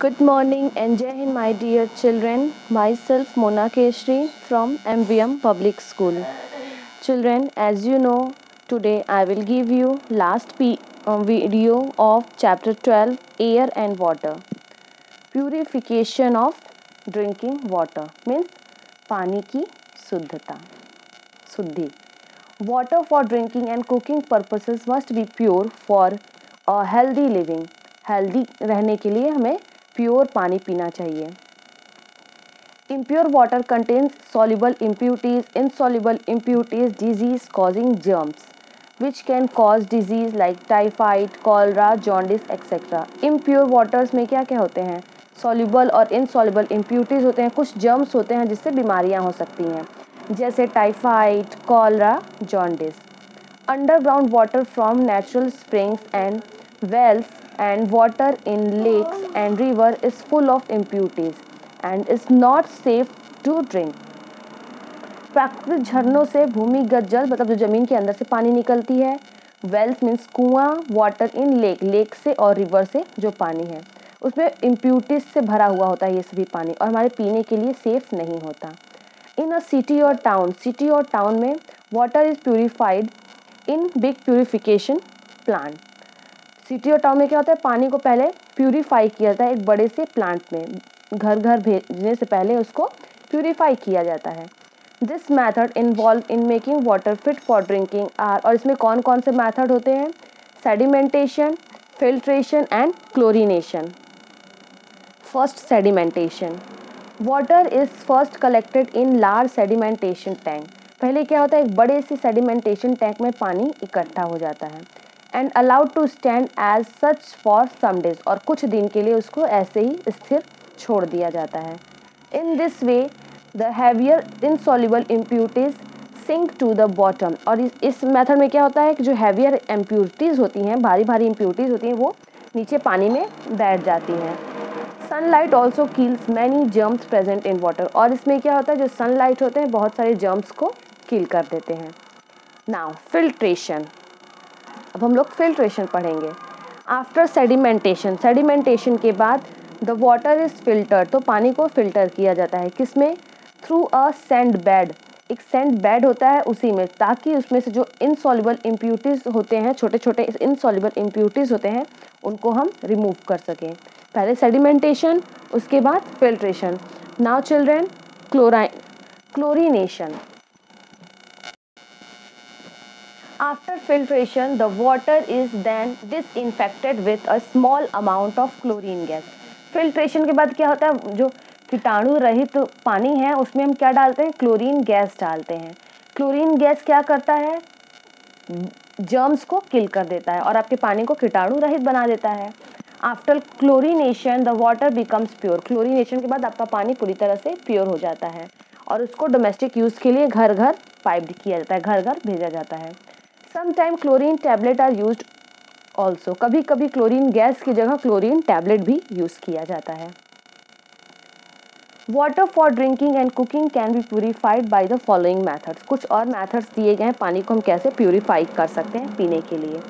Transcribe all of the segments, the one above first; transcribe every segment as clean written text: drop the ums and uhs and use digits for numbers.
Good morning and Jai Hind, my dear children. Myself Mona Keshri from MVM Public School. Children, as you know, today I will give you video of chapter 12, Air and Water. Purification of drinking water means पानी की शुद्धि. Water for drinking and cooking purposes must be pure for a healthy living. Healthy रहने के लिए हमें pure पानी पीना चाहिए. Impure water contains soluble impurities, insoluble impurities, disease causing germs which can cause disease like typhoid, cholera, jaundice etc. Impure waters में क्या क्या होते हैं? Soluble और insoluble impurities होते हैं, कुछ germs होते हैं जिससे बीमारियां हो सकती हैं जैसे typhoid, cholera, jaundice. Underground water from natural springs and wells and water in lakes and river is full of impurities and is not safe to drink. प्राकृतिक झरनों से भूमिगत जल मतलब जो जमीन के अंदर से पानी निकलती है. वेल्स मीन्स कुआं, वाटर इन लेक, लेक से और रिवर से जो पानी है उसमें इम्प्यूरिटीज से भरा हुआ होता है ये सभी पानी और हमारे पीने के लिए सेफ नहीं होता. इन अ सिटी और टाउन, सिटी और टाउन में water is purified in big purification plant. City और टाउन में क्या होता है, पानी को पहले प्यूरिफाई किया जाता है एक बड़े से प्लांट में, घर घर भेजने से पहले उसको प्यूरिफाई किया जाता है. This method involve in making water fit for drinking are, और इसमें कौन कौन से मैथड होते हैं? Sedimentation, filtration and chlorination. First, sedimentation. Water is first collected in large sedimentation tank. पहले क्या होता है, एक बड़े से सेडिमेंटेशन टैंक में पानी इकट्ठा हो जाता है and allowed to stand as such for some days, और कुछ दिन के लिए उसको ऐसे ही स्थिर छोड़ दिया जाता है. In this way the heavier insoluble impurities sink to the bottom. और इस मेथड में क्या होता है कि जो हैवियर इम्प्यूरिटीज़ होती हैं, भारी भारी इम्प्यूरिटीज़ होती हैं, वो नीचे पानी में बैठ जाती हैं. Sunlight also kills many germs present in water. और इसमें क्या होता है, जो सनलाइट होते हैं बहुत सारे जर्म्स को किल कर देते हैं. Now filtration. अब हम लोग फिल्ट्रेशन पढ़ेंगे. आफ्टर सेडिमेंटेशन, सेडिमेंटेशन के बाद द वाटर इज़ फिल्टर, तो पानी को फिल्टर किया जाता है. किसमें? Through a sand bed. एक सैंड बेड होता है उसी में, ताकि उसमें से जो इनसॉल्युबल इम्प्यूरिटीज़ होते हैं, छोटे छोटे इनसॉल्युबल इम्प्यूरिटीज़ होते हैं, उनको हम रिमूव कर सकें. पहले सेडिमेंटेशन, उसके बाद filtration. Now children, chlorination. After filtration, the water is then disinfected with a small amount of chlorine gas. Filtration के बाद क्या होता है, जो कीटाणु रहित पानी है उसमें हम क्या डालते हैं? क्लोरीन गैस डालते हैं. क्लोरीन गैस क्या करता है? जर्म्स को किल कर देता है और आपके पानी को कीटाणु रहित बना देता है. After chlorination the water becomes pure. Chlorination के बाद आपका पानी पूरी तरह से प्योर हो जाता है और उसको डोमेस्टिक यूज़ के लिए घर घर पाइप्ड किया जाता है, घर घर भेजा जाता है. Sometime chlorine tablet are used also. कभी कभी क्लोरीन गैस की जगह क्लोरीन टैबलेट भी यूज़ किया जाता है. Water for drinking and cooking can be purified by the following methods. कुछ और मैथड्स दिए गए हैं पानी को हम कैसे प्यूरिफाई कर सकते हैं पीने के लिए.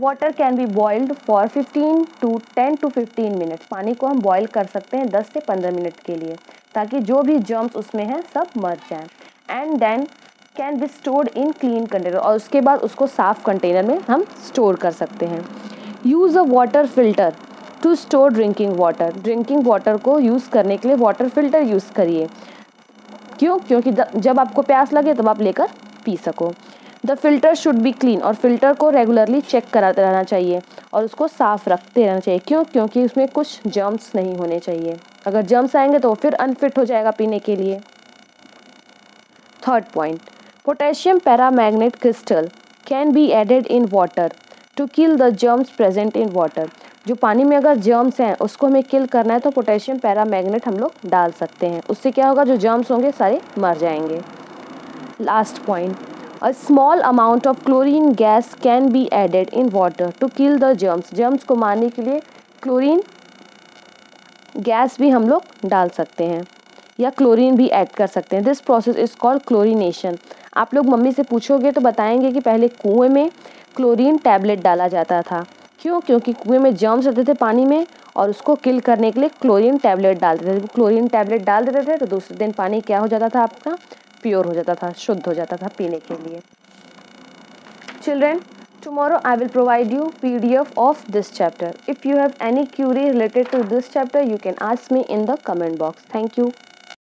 Water can be boiled for 10 to 15 minutes. पानी को हम बॉयल कर सकते हैं 10 से 15 मिनट के लिए, ताकि जो भी जर्म्स उसमें हैं सब मर जाएं. And then can be stored in clean container, और उसके बाद उसको साफ कंटेनर में हम स्टोर कर सकते हैं. Use a water filter to store drinking water. Drinking water को यूज़ करने के लिए वाटर फिल्टर यूज़ करिए. क्यों? क्योंकि जब आपको प्यास लगे तब आप लेकर पी सको. The filter should be clean, और फिल्टर को रेगुलरली चेक कराते रहना चाहिए और उसको साफ़ रखते रहना चाहिए. क्यों? क्योंकि उसमें कुछ जर्म्स नहीं होने चाहिए. अगर जर्म्स आएंगे तो फिर अनफिट हो जाएगा पीने के लिए. Third point, potassium paramagnet crystal can be added in water to kill the germs present in water. जो पानी में अगर जर्म्स हैं उसको हमें किल करना है तो पोटेशियम पैरामैग्नेट हम लोग डाल सकते हैं. उससे क्या होगा, जो जर्म्स होंगे सारे मर जाएंगे. Last point, a small amount of chlorine gas can be added in water to kill the germs. Germs को मारने के लिए क्लोरीन गैस भी हम लोग डाल सकते हैं या क्लोरीन भी ऐड कर सकते हैं. This process is called chlorination. आप लोग मम्मी से पूछोगे तो बताएंगे कि पहले कुएं में क्लोरीन टैबलेट डाला जाता था. क्यों? क्योंकि कुएं में जर्म्स रहते थे पानी में और उसको किल करने के लिए क्लोरीन टैबलेट डाल देते थे। क्लोरीन टैबलेट डाल देते थे तो दूसरे दिन पानी क्या हो जाता था आपका, प्योर हो जाता था, शुद्ध हो जाता था पीने के लिए। Children, tomorrow I will provide you PDF of this chapter. If you have any query related to this chapter, you can ask me in the comment box. Thank you.